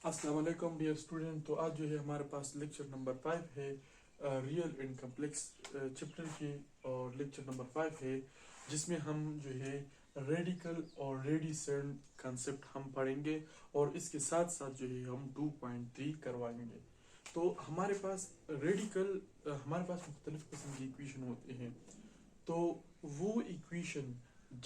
अस्सलाम वालेकुम dear student. तो आज जो है हमारे पास लेक्चर नंबर 5 है रियल एंड कम्प्लेक्स चैप्टर की, और लेक्चर नंबर 5 है जिसमें हम जो है रेडिकल और रेडिसेंट कंसेप्ट हम पढ़ेंगे, और इसके साथ साथ जो है हम 2.3 करवाएंगे। तो हमारे पास रेडिकल हमारे पास मुख्तलिफ किस्म की इक्वेशन होते हैं। तो वो इक्वेशन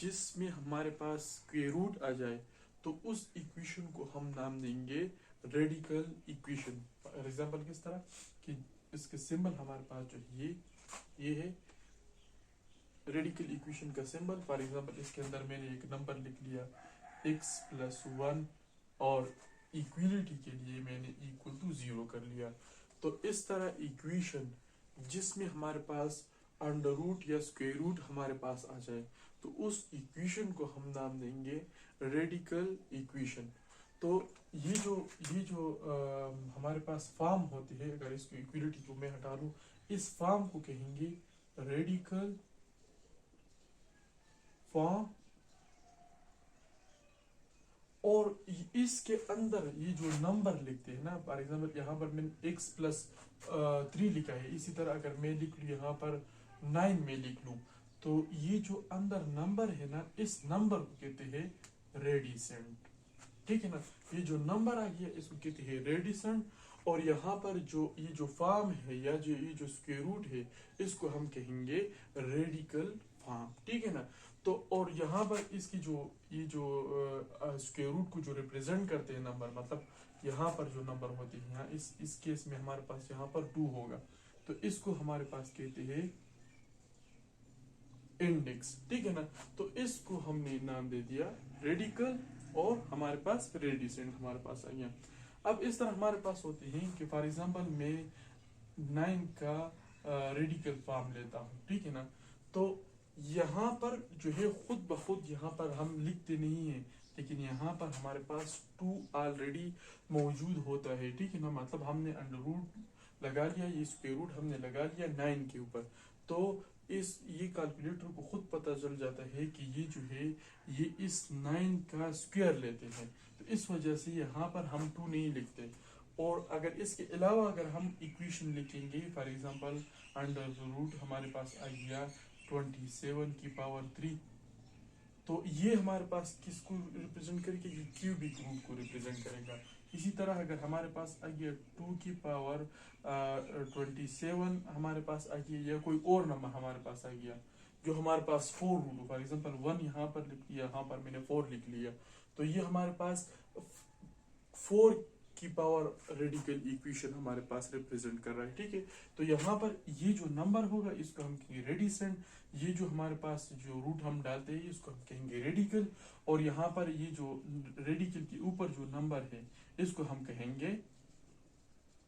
जिसमें हमारे पास स्क्वायर रूट आ जाए, तो उस इक्वेशन को हम नाम देंगे रेडिकल इक्वेशन। फॉर एग्जांपल किस तरह कि इसके सिंबल हमारे पास जो ये है रेडिकल इक्वेशन का सिंबल। फॉर एग्जांपल इसके अंदर मैंने एक नंबर लिख लिया x+1, और इक्वलिटी के लिए मैंने इक्वल टू 0 कर लिया। तो इस तरह इक्वेशन जिसमें हमारे पास अंडर रूट या स्क्वायर रूट हमारे पास आ जाए, तो उस इक्वेशन को हम नाम देंगे रेडिकल इक्वेशन। तो ये जो हमारे पास फॉर्म होती है, अगर इसको इक्वलिटी को मैं हटा लूं, इस फॉर्म को कहेंगे रेडिकल फॉर्म। और इसके अंदर ये जो नंबर लिखते हैं ना, फॉर एग्जाम्पल यहाँ पर मैंने x+3 लिखा है, इसी तरह अगर मैं लिख लूँ यहाँ पर 9 में लिख लूँ, तो ये जो अंदर नंबर है ना, इस नंबर को कहते हैं रेडिसेंट। ठीक है ना, ये जो नंबर आ गया इसको कहते हैं रेडिसेंट। और यहाँ पर ये जो फॉर्म है या ये जो स्क्वायर रूट है, इसको हम कहेंगे रेडिकल फॉर्म। ठीक है ना। तो और यहाँ पर इसकी ये जो स्क्वायर रूट को जो रिप्रेजेंट करते हैं नंबर, मतलब यहाँ पर जो नंबर होते हैं, यहाँ इस केस में हमारे पास यहाँ पर 2 होगा, तो इसको हमारे पास कहते हैं इंडेक्स। ठीक है ना। तो इसको हमने नाम दे दिया रेडिकल, और हमारे पास रेडिसेंट हमारे पास आ गया। अब इस तरह हमारे पास होते हैं कि फॉर एग्जांपल मैं 9 का रेडिकल फॉर्म लेता हूँ। ठीक है ना। तो यहाँ पर जो है खुद ब खुद यहाँ पर हम लिखते नहीं है, लेकिन यहाँ पर हमारे पास 2 ऑलरेडी मौजूद होता है। ठीक है ना, मतलब हमने अंडर रूट लगा लिया, ये स्क्वायर रूट हमने लगा लिया 9 के ऊपर। तो ये कैलकुलेटर को खुद पता चल जाता है कि ये जो है ये इस 9 का स्क्वायर लेते हैं, तो इस वजह से यहाँ पर हम 2 नहीं लिखते। और अगर इसके अलावा अगर हम इक्वेशन लिखेंगे, फॉर एग्जांपल अंडर रूट हमारे पास आ गया 27 की पावर 3, तो ये हमारे पास किसको रिप्रेजेंट करेगा, ये क्यूबिक रूट को रिप्रेजेंट करेगा। इसी तरह अगर हमारे पास आ गया 2 की पावर 27 हमारे पास आ गया, या कोई और नंबर हमारे पास आ गया जो हमारे पास 4 रूट हो, फॉर एग्जांपल 1 यहाँ पर लिख लिया, यहाँ पर मैंने 4 लिख लिया, तो ये हमारे पास 4 की पावर रेडिकल इक्वेशन हमारे पास रिप्रेजेंट कर रहा है। ठीक है। तो यहाँ पर ये जो नंबर होगा इसको हम कहेंगे रेडिसेंट, ये जो हमारे पास जो रूट हम डालते हैं इसको हम कहेंगे रेडिकल, और यहाँ पर ये जो रेडिकल के ऊपर जो नंबर है इसको हम कहेंगे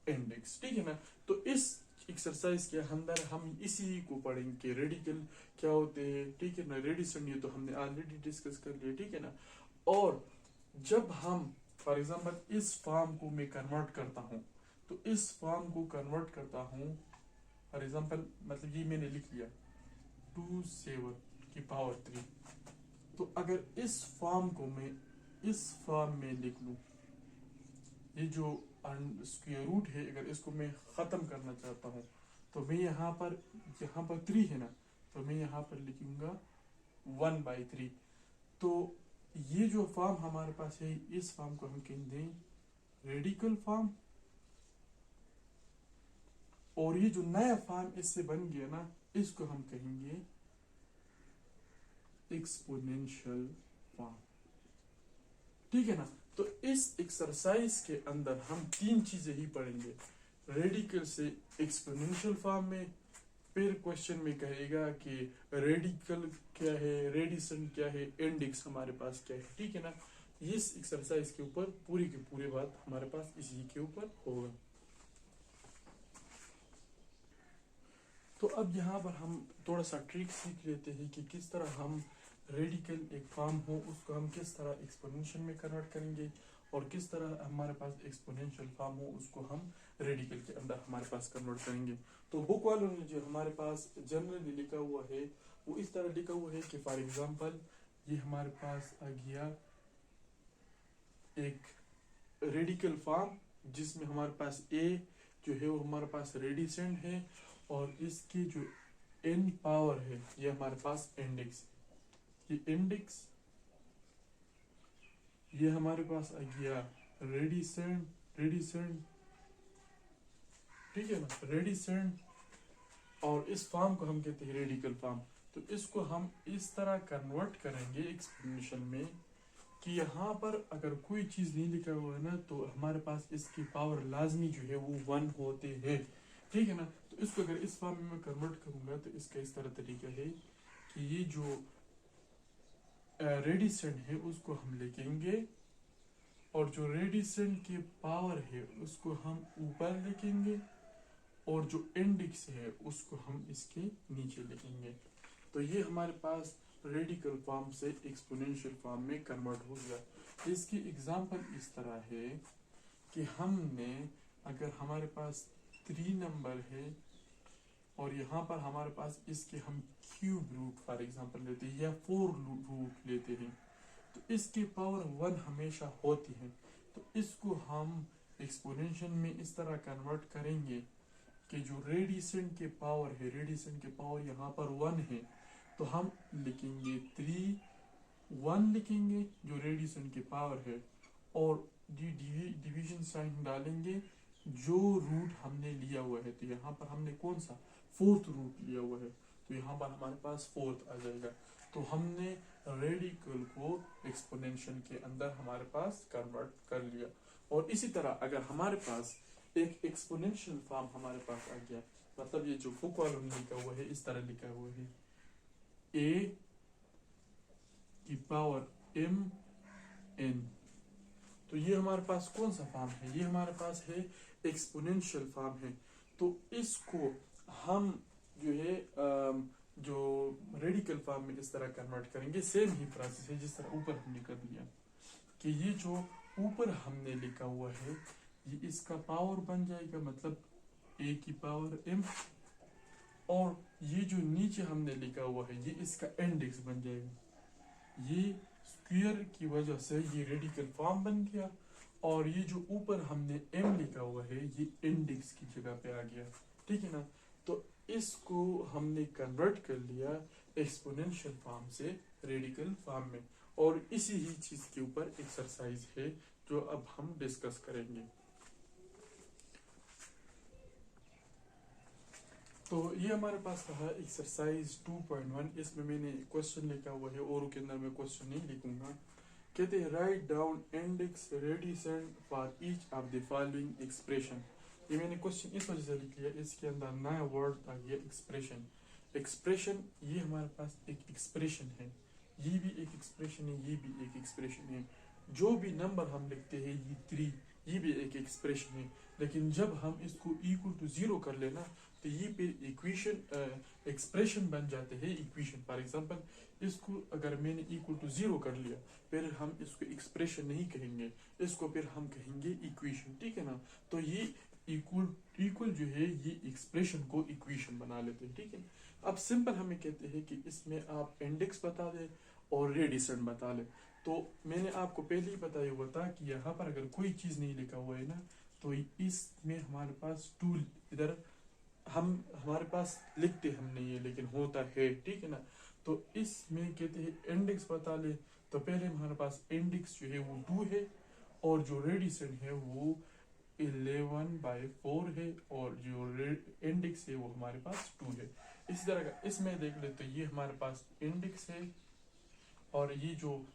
इंडेक्स। ठीक है ना। तो इस एक्सरसाइज के अंदर हम इसी को पढ़ेंगे कि रेडिकल क्या होते हैं। ठीक है ना, रेडिसेंट ये तो हमने ऑलरेडी डिस्कस कर लिया। ठीक है ना। और जब हम फॉर एग्जाम्पल इस फॉर्म को मैं कन्वर्ट करता हूँ, तो इस फॉर्म को कन्वर्ट करता हूँ, फॉर एग्जाम्पल मतलब ये मैंने लिख लिया 27 की पावर 3, तो अगर इस फॉर्म को मैं इस फॉर्म में लिख लूं, ये जो स्क्वायर रूट है अगर इसको मैं खत्म करना चाहता हूँ, तो मैं यहाँ पर 3 है ना, तो मैं यहाँ पर लिखूंगा 1/3। तो ये जो फॉर्म हमारे पास है, इस फॉर्म को हम कहेंगे रेडिकल फॉर्म, और ये जो नया फॉर्म इससे बन गया ना, इसको हम कहेंगे एक्सपोनेंशियल फॉर्म। ठीक है ना। तो इस एक्सरसाइज के अंदर हम 3 चीजें ही पढ़ेंगे, रेडिकल से एक्सपोनेंशियल फॉर्म में, फिर क्वेश्चन में कहेगा कि रेडिकल क्या है, रेडिसेंट क्या है, इंडेक्स हमारे पास क्या है। ठीक है ना। इस एक्सरसाइज के ऊपर पूरी की पूरी बात हमारे पास इसी के ऊपर होगा। तो अब यहाँ पर हम थोड़ा सा ट्रिक सीख लेते हैं कि किस तरह हम रेडिकल एक फॉर्म हो उसको हम किस तरह एक्सपोनेंशियल में कन्वर्ट करेंगे, और किस तरह हमारे पास एक्सपोनेंशियल फॉर्म हो उसको हम रेडिकल के अंदर हमारे पास कन्वर्ट करेंगे। तो बुक वालों ने जो हमारे पास जनरली लिखा हुआ है वो इस तरह लिखा हुआ है कि फॉर एग्जांपल ये हमारे पास आ गया एक रेडिकल फॉर्म जिसमें हमारे पास ए जो है वो हमारे पास रेडिसेंट है और इसकी जो n पावर है ये हमारे पास इंडेक्स, ये इंडेक्स ये हमारे पास आ गया रेडिसेंट, ठीक है ना, रेडिसेंट, और इस फॉर्म को हम कहते हैं रेडिकल फॉर्म। तो इसको हम इस तरह कन्वर्ट करेंगे एक्सप्लेनेशन में कि यहाँ पर अगर कोई चीज नहीं लिखा हुआ है ना तो हमारे पास इसकी पावर लाजमी जो है वो 1 होते हैं, ठीक है ना। तो इसको अगर इस फॉर्म में मैं कन्वर्ट करूंगा तो इसका इस तरह तरीका है कि ये जो रेडिसेंट है उसको हम लिखेंगे और जो रेडिसेंट की पावर है उसको हम ऊपर लिखेंगे और जो इंडेक्स है उसको हम इसके नीचे लिखेंगे। तो ये हमारे पास रेडिकल फॉर्म से एक्सपोनेंशियल फॉर्म में कन्वर्ट हो गया। इसकी एग्जांपल इस तरह है कि हमने अगर हमारे पास 3 नंबर है और यहाँ पर हमारे पास इसके हम क्यूब रूट फॉर एग्जांपल लेते हैं या 4 रूट लेते हैं तो इसकी पावर 1 हमेशा होती है। तो इसको हम एक्सपोनेंशियल में इस तरह कन्वर्ट करेंगे कि जो रेडिसेंट के पावर है, रेडिसेंट के पावर यहाँ पर 1 है तो हम लिखेंगे 1 लिखेंगे जो रेडिसेंट की पावर है और डिवीजन साइन डालेंगे जो रूट हमने लिया हुआ है। तो यहाँ पर हमने कौन सा 4th रूट लिया हुआ है तो यहाँ पर हमारे पास 4th आ जाएगा। तो हमने रेडिकल को एक्सपोनेंशियल के अंदर हमारे पास कन्वर्ट कर लिया। और इसी तरह अगर हमारे पास एक एक्सपोनेंशियल फॉर्म हमारे पास आ गया, मतलब ये जो फुक कॉलम लिखा हुआ है इस तरह लिखा हुआ है a की पावर mn, तो ये हमारे पास कौन सा फॉर्म है, ये हमारे पास है एक्सपोनेंशियल फॉर्म है। तो इसको हम जो है जो रेडिकल फॉर्म में इस तरह कन्वर्ट करेंगे। सेम ही प्रोसेस है जिस तरह ऊपर हमने कर लिया कि ये जो ऊपर हमने लिखा हुआ है ये इसका पावर बन जाएगा, मतलब a की पावर m, और ये जो नीचे हमने लिखा हुआ है ये इसका इंडेक्स बन जाएगा। ये स्क्वायर की वजह से ये रेडिकल फॉर्म बन गया और ये जो ऊपर हमने m लिखा हुआ है ये इंडेक्स की जगह पे आ गया, ठीक है ना। तो इसको हमने कन्वर्ट कर लिया एक्सपोनेंशियल फॉर्म से रेडिकल फॉर्म में, और इसी ही चीज के ऊपर एक्सरसाइज है जो अब हम डिस्कस करेंगे। तो ये हमारे पास रहा एक्सरसाइज 2.1। इसमें मैंने क्वेश्चन लिखा हुआ है और के अंदर मैं क्वेश्चन नहीं लिखूंगा। कहते हैं write down index radicand for each of the following expression. ये मैंने क्वेश्चन इस वजह से लिख लिया, इसके अंदर नया वर्ड आ गया एक्सप्रेशन। एक्सप्रेशन ये हमारे पास एक एक्सप्रेशन है, ये भी एक एक्सप्रेशन है, ये भी एक एक्सप्रेशन है। जो भी नंबर हम लिखते हैं ये 3 ये भी एक एक्सप्रेशन है, लेकिन जब हम इसको इक्वल टू 0 कर लेना तो ये फिर इक्वेशन एक्सप्रेशन बन जाते हैं इक्वेशन। फॉर एग्जांपल इसको अगर मैंने इक्वल टू 0 कर लिया फिर हम इसको एक्सप्रेशन नहीं कहेंगे, इसको फिर हम कहेंगे इक्वेशन, ठीक है ना। तो ये इक्वल जो है ये एक्सप्रेशन को इक्वेशन बना लेते हैं, ठीक है। अब सिंपल हमें कहते हैं कि इसमें आप इंडेक्स बता दे और रेडिसेंट बता ले। तो मैंने आपको पहले ही बताया हुआ था कि यहाँ पर अगर कोई चीज नहीं लिखा हुआ है ना तो इसमें हमारे पास टूल इधर हमारे पास लिखते हम नहीं है लेकिन होता है, ठीक है ना। तो इसमें कहते हैं इंडेक्स बता ले, तो पहले हमारे पास इंडेक्स जो है वो 2 है और जो रेडिसेंट है वो 11/4 है और जो इंडेक्स है वो हमारे पास 2 है। इसी तरह का इसमें देख ले तो ये हमारे पास इंडेक्स है और ये जो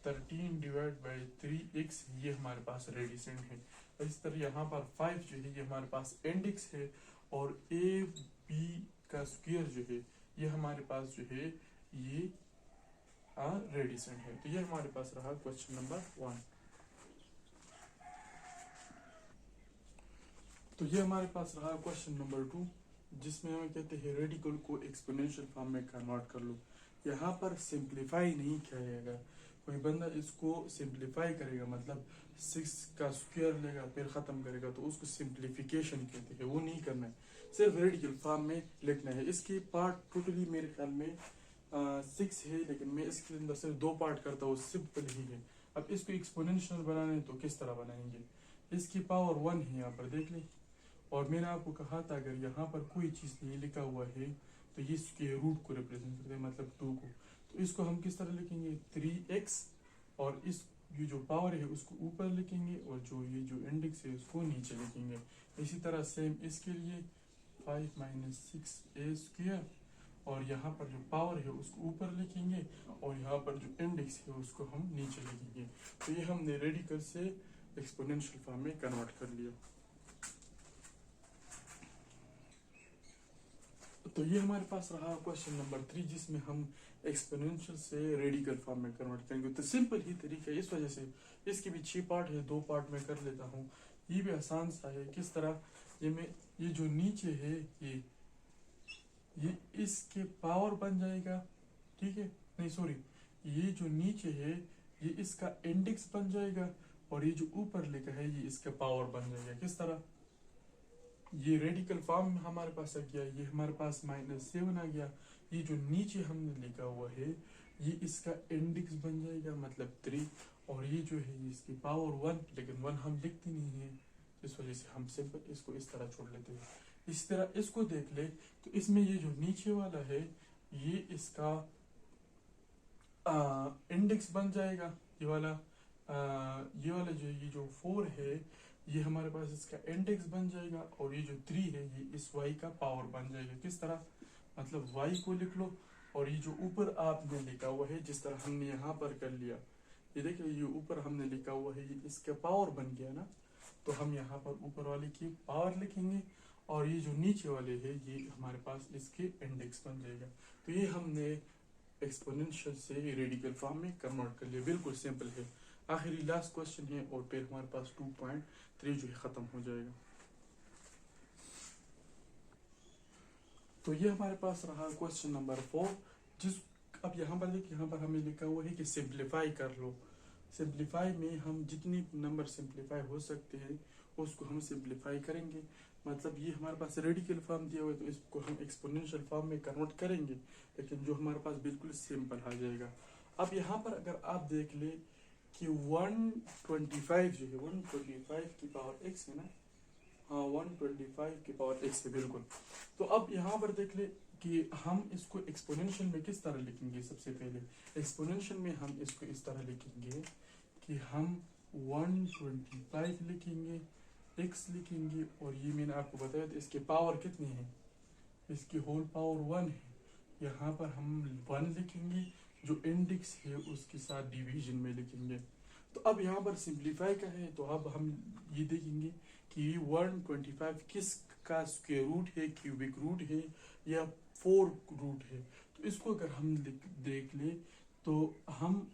13/3x ये हमारे पास रेडिसेंट है। इस तरह यहाँ पर 5 जो है ये हमारे पास इंडेक्स है और ab का स्क्वायर जो है ये हमारे पास जो है ये रेडिसेंट है। तो ये हमारे पास रहा क्वेश्चन नंबर 1। तो ये हमारे पास रहा क्वेश्चन नंबर 2 जिसमें हमें कहते हैं रेडिकल को एक्सपोनेंशियल फॉर्म में कन्वर्ट कर लो। यहाँ पर सिंप्लीफाई नहीं किया जाएगा, कोई बंदा इसको सिंप्लीफाई करेगा मतलब 6 का स्क्वायर लेगा फिर खत्म करेगा तो उसको सिंप्लीफिकेशन कहते हैं, वो नहीं करना है, सिर्फ रेडिकल फॉर्म में लिखना है। इसकी पार्ट टोटली मेरे ख्याल में 6 है लेकिन मैं इसके अंदर सिर्फ 2 पार्ट करता हूँ, सिंपल ही है। अब इसको एक्सपोनेंशियल बनाने तो किस तरह बनाएंगे, इसकी पावर 1 है यहाँ पर देख ले, और मैंने आपको कहा था अगर यहाँ पर कोई चीज़ नहीं लिखा हुआ है तो ये इसके रूट को रिप्रेजेंट करते हैं, मतलब 2 को। तो इसको हम किस तरह लिखेंगे, 3x, और इस ये जो पावर है उसको ऊपर लिखेंगे और जो ये जो इंडेक्स है उसको नीचे लिखेंगे। इसी तरह सेम इसके लिए 5 - 6a², और यहाँ पर जो पावर है उसको ऊपर लिखेंगे और यहाँ पर जो इंडेक्स है उसको हम नीचे लिखेंगे। तो ये हमने रेडिकल से एक्सपोनेंशियल फॉर्म में कन्वर्ट कर लिया। तो ये हमारे पास रहा क्वेश्चन नंबर 3, जिसमें हम एक्सपोनेंशियल से रेडिकल फॉर्म में कन्वर्ट करेंगे। तो सिंपल ही तरीका है, इस वजह से इसके भी 6 पार्ट है, 2 पार्ट में कर लेता हूँ। ये भी आसान सा है। किस तरह, ये जो नीचे है ये इसके पावर बन जाएगा, ठीक है, नहीं सॉरी, ये जो नीचे है ये इसका इंडेक्स बन जाएगा, और ये जो ऊपर लिखा है ये इसका पावर बन जाएगा। किस तरह, ये रेडिकल फॉर्म में हमारे पास आ गया, ये हमारे पास -7 आ गया। ये जो नीचे हमने लिखा हुआ है ये इसका इंडेक्स बन जाएगा, मतलब 3, और ये जो है इसकी पावर 1, लेकिन 1 हम लिखते नहीं है, इस वजह से हम सिंपल इसको इस तरह छोड़ लेते हैं। इस तरह इसको देख ले तो इसमें ये जो नीचे वाला है ये इसका इंडेक्स बन जाएगा, ये वाला ये जो 4 है ये हमारे पास इसका इंडेक्स बन जाएगा, और ये जो 3 है ये इस y का पावर बन जाएगा। किस तरह, मतलब y को लिख लो, और ये जो ऊपर आपने लिखा हुआ है जिस तरह हमने यहाँ पर कर लिया, ये देखिए ये ऊपर हमने लिखा हुआ है ये इसका पावर बन गया ना, तो हम यहाँ पर ऊपर वाले की पावर लिखेंगे, और ये जो नीचे वाले है ये हमारे पास इसके इंडेक्स बन जाएगा। तो ये हमने एक्सपोनेंशियल से रेडिकल फॉर्म में कन्वर्ट कर लिया, बिल्कुल सिंपल है। आखिरी लास्ट क्वेश्चन है, और फिर हमारे पास 2.3 जो है खत्म हो जाएगा। तो ये हमारे पास रहा क्वेश्चन नंबर 4, जिस अब यहाँ पर हमें लिखा हुआ है कि सिंप्लीफाई कर लो। सिंप्लीफाई में हम जितनी नंबर सिंप्लीफाई हो सकते हैं उसको हम सिंप्लीफाई करेंगे। मतलब ये हमारे पास रेडिकल फॉर्म दिया हुआ है तो इसको हम एक्सपोनेंशियल फॉर्म में कन्वर्ट करेंगे, लेकिन जो हमारे पास बिल्कुल सिंपल आ जाएगा। अब यहाँ पर अगर आप देख ले कि 125 जो है 125 की पावर x है ना, हाँ 125 की पावर x है बिल्कुल। तो अब यहाँ पर देख ले कि हम इसको एक्सपोनेंशियल में किस तरह लिखेंगे। सबसे पहले एक्सपोनेंशियल में हम इसको इस तरह लिखेंगे कि हम 125 लिखेंगे, x लिखेंगे, और ये मैंने आपको बताया था इसके पावर कितनी है, इसकी होल पावर 1 है। यहाँ पर हम 1 लिखेंगे, जो इंडेक्स है उसके साथ डिवीजन में लिखेंगे। तो अब यहाँ पर सिंप्लीफाई का है, तो अब हम ये देखेंगे कि 125 किस का स्क्वायर रूट है, क्यूबिक रूट है या 4 रूट है। तो इसको अगर हम देख ले तो हम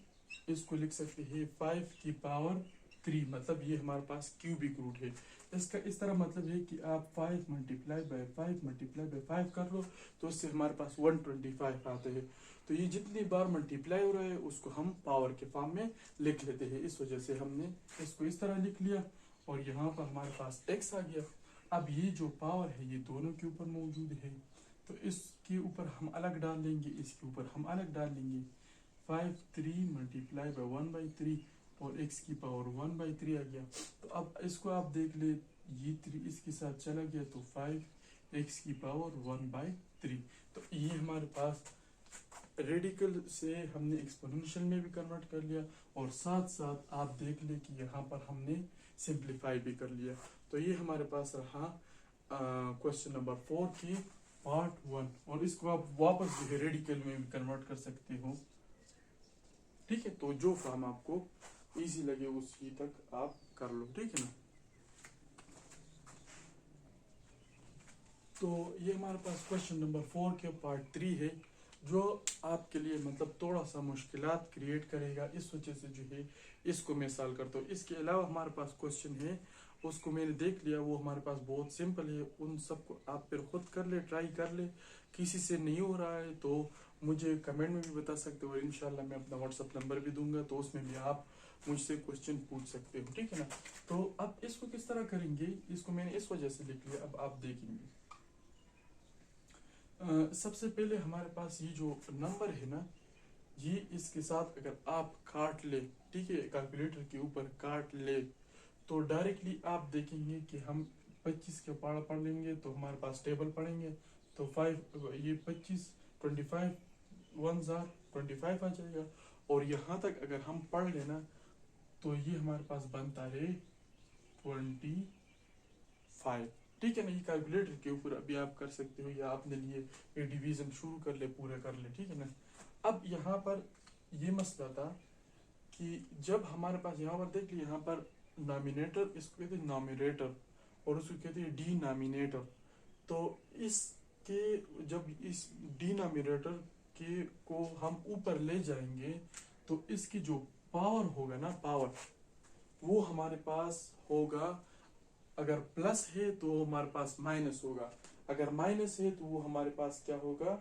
इसको लिख सकते हैं 5 की पावर 3, मतलब ये हमारे पास क्यूबिक रूट है। इसका इस तरह मतलब है कि आप 5 × 5 कर लो तो इससे हमारे पास 125 आते हैं। तो ये जितनी बार मल्टीप्लाई हो रहा है उसको हम पावर के फॉर्म में लिख लेते हैं, इस वजह से हमने इसको इस तरह लिख लिया, और यहाँ पर हमारे पास x आ गया। अब ये जो पावर है ये दोनों के ऊपर मौजूद है, तो इसके ऊपर हम अलग डाल लेंगे, इसके ऊपर हम अलग डाल लेंगे। 5 3 × 1/3 और x की पावर 1/3 आ गया। तो अब इसको आप देख ले, ये 3 इसके साथ चला गया तो 5x की पावर 1/3। तो ये हमारे पास रेडिकल से हमने एक्सपोनेंशियल में भी कन्वर्ट कर लिया, और साथ साथ आप देख ले कि यहाँ पर हमने सिंप्लीफाई भी कर लिया। तो ये हमारे पास रहा क्वेश्चन नंबर 4 की पार्ट 1, और इसको आप वापस जो है रेडिकल में भी कन्वर्ट कर सकते हो, ठीक है। तो जो फॉर्म आपको इजी लगे उसी तक आप कर लो, ठीक है ना। तो ये हमारे पास क्वेश्चन नंबर 4 के पार्ट 3 है, जो आपके लिए मतलब थोड़ा सा मुश्किलात क्रिएट करेगा, इस वजह से जो है इसको मैं सॉल्व करता हूँ। इसके अलावा हमारे पास क्वेश्चन है उसको मैंने देख लिया, वो हमारे पास बहुत सिंपल है, उन सबको आप फिर खुद कर ले, ट्राई कर ले। किसी से नहीं हो रहा है तो मुझे कमेंट में भी बता सकते हो, इंशाल्लाह मैं अपना व्हाट्सअप नंबर भी दूंगा, तो उसमें भी आप मुझसे क्वेश्चन पूछ सकते हो, ठीक है ना। तो अब इसको किस तरह करेंगे, इसको मैंने इस वजह से लिख लिया, अब आप देखेंगे। सबसे पहले हमारे पास ये जो नंबर है ना, ये इसके साथ अगर आप काट ले, ठीक है, कैलकुलेटर के ऊपर काट ले, तो डायरेक्टली आप देखेंगे कि हम 25 के पढ़ लेंगे तो हमारे पास टेबल पढ़ेंगे तो 5 ये 25 25 1 जार 25 आ जाएगा। और यहाँ तक अगर हम पढ़ लेना तो ये हमारे पास बनता है 25, ठीक है ना। ये कैलकुलेटर के ऊपर अभी आप कर सकते हो या अपने लिए ये डिवीजन शुरू कर ले, पूरा कर ले, ठीक है ना। अब यहाँ पर ये मसला था कि जब हमारे पास यहाँ पर देख लिया, यहाँ पर नॉमिनेटर इसको कहते हैं नॉमिनेटर और उसको कहते हैं डिनॉमिनेटर। तो इसके जब इस डिनॉमिनेटर के को हम ऊपर ले जाएंगे तो इसकी जो पावर होगा ना, पावर वो हमारे पास होगा, अगर प्लस है तो हमारे पास माइनस होगा, अगर माइनस है तो वो हमारे पास क्या होगा,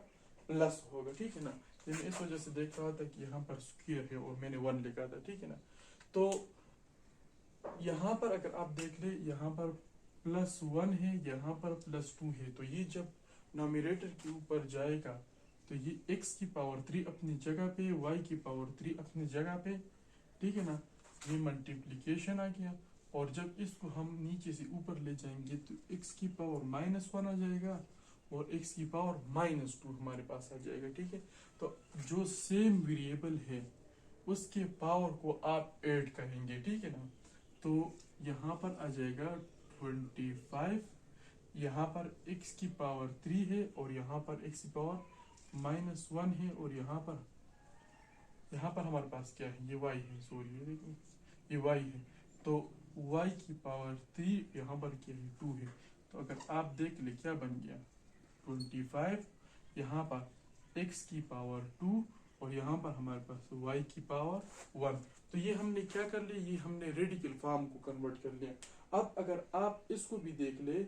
प्लस होगा, ठीक है ना। मैं इस वजह से देख रहा था कि यहाँ पर स्क्वायर है और मैंने 1 लिखा था, ठीक है ना। तो यहाँ पर अगर आप देख ले, यहाँ पर +1 है, यहाँ पर +2 है, तो ये जब नॉमिनेटर के ऊपर जाएगा तो ये x की पावर 3 अपनी जगह पे, y की पावर 3 अपनी जगह पे, ठीक है ना। ये मल्टीप्लीकेशन आ गया। और जब इसको हम नीचे से ऊपर ले जाएंगे तो x की पावर -1 आ जाएगा और x की पावर -2 हमारे पास आ जाएगा, ठीक है। तो जो सेम वेरिएबल है उसके पावर को आप ऐड करेंगे, ठीक है ना। तो यहाँ पर आ जाएगा 25, यहाँ पर x की पावर 3 है और यहाँ पर x की पावर -1 है और यहाँ पर हमारे पास क्या है, ये y है, सॉरी ये देखो ये y है। तो y की पावर 3 यहाँ पर क्या है, 2 है। तो अगर आप देख ले क्या बन गया, 25, यहाँ पर x की पावर 2 और यहाँ पर हमारे पास y की पावर 1। तो ये हमने क्या कर लिया, ये हमने रेडिकल फॉर्म को कन्वर्ट कर लिया। अब अगर आप इसको भी देख ले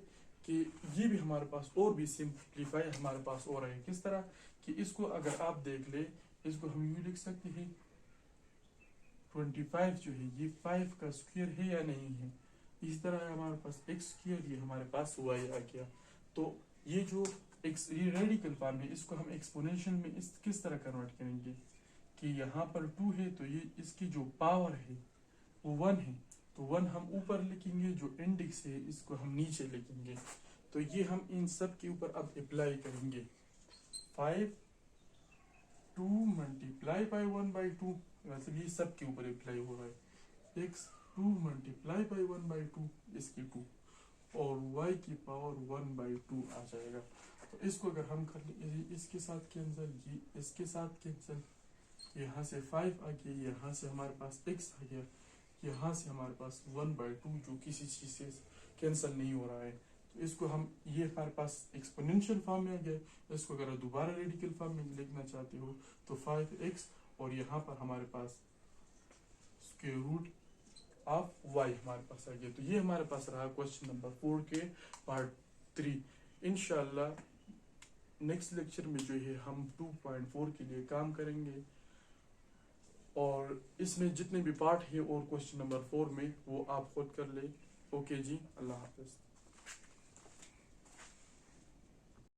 कि ये भी हमारे पास और भी सिंप्लीफाई हमारे पास हो रहा है, किस तरह कि इसको अगर आप देख ले, इसको हम यूँ लिख सकते हैं 25 जो है ये 5 का स्क्वायर है या नहीं है। इस तरह हमारे पास x स्क्वायर, ये हमारे पास y आ गया। तो ये जो ये रेडिकल फॉर्म है, इसको हम एक्सपोनेंशियल में इस किस तरह कन्वर्ट करेंगे कि यहाँ पर 2 है तो ये इसकी जो पावर है वो 1 है, तो 1 हम ऊपर लिखेंगे, जो इंडेक्स है इसको हम नीचे लिखेंगे। तो ये हम इन सब के ऊपर अब अप्लाई करेंगे। 5 2 मल्टीप्लाई बाई 1/2, वैसे भी सब के ऊपर अप्लाई हो रहा है। x 2 मल्टीप्लाई बाई 1/2 इसकी 2 और y की पावर 1/2 आ जाएगा। तो इसको अगर हम कर ले, इसके साथ कैंसिल, ये इसके साथ कैंसिल, यहाँ से 5 आ गया, यहाँ से हमारे पास x आ गया, यहाँ से हमारे पास 1/2 जो किसी चीज से कैंसिल नहीं हो रहा है। तो इसको हम, ये हमारे पास एक्सपोनेंशियल फॉर्म में आ गया। इसको अगर दोबारा रेडिकल फॉर्म में लिखना चाहते हो तो 5x और यहाँ पर हमारे पास स्क्वायर रूट ऑफ y हमारे पास आ गया। तो ये हमारे पास रहा क्वेश्चन नंबर 4 के पार्ट 3। इंशाल्लाह नेक्स्ट लेक्चर में जो है हम 2.4 के लिए काम करेंगे और इसमें जितने भी पार्ट है और क्वेश्चन नंबर 4 में वो आप खुद कर ले। ओके जी, अल्लाह हाफिज।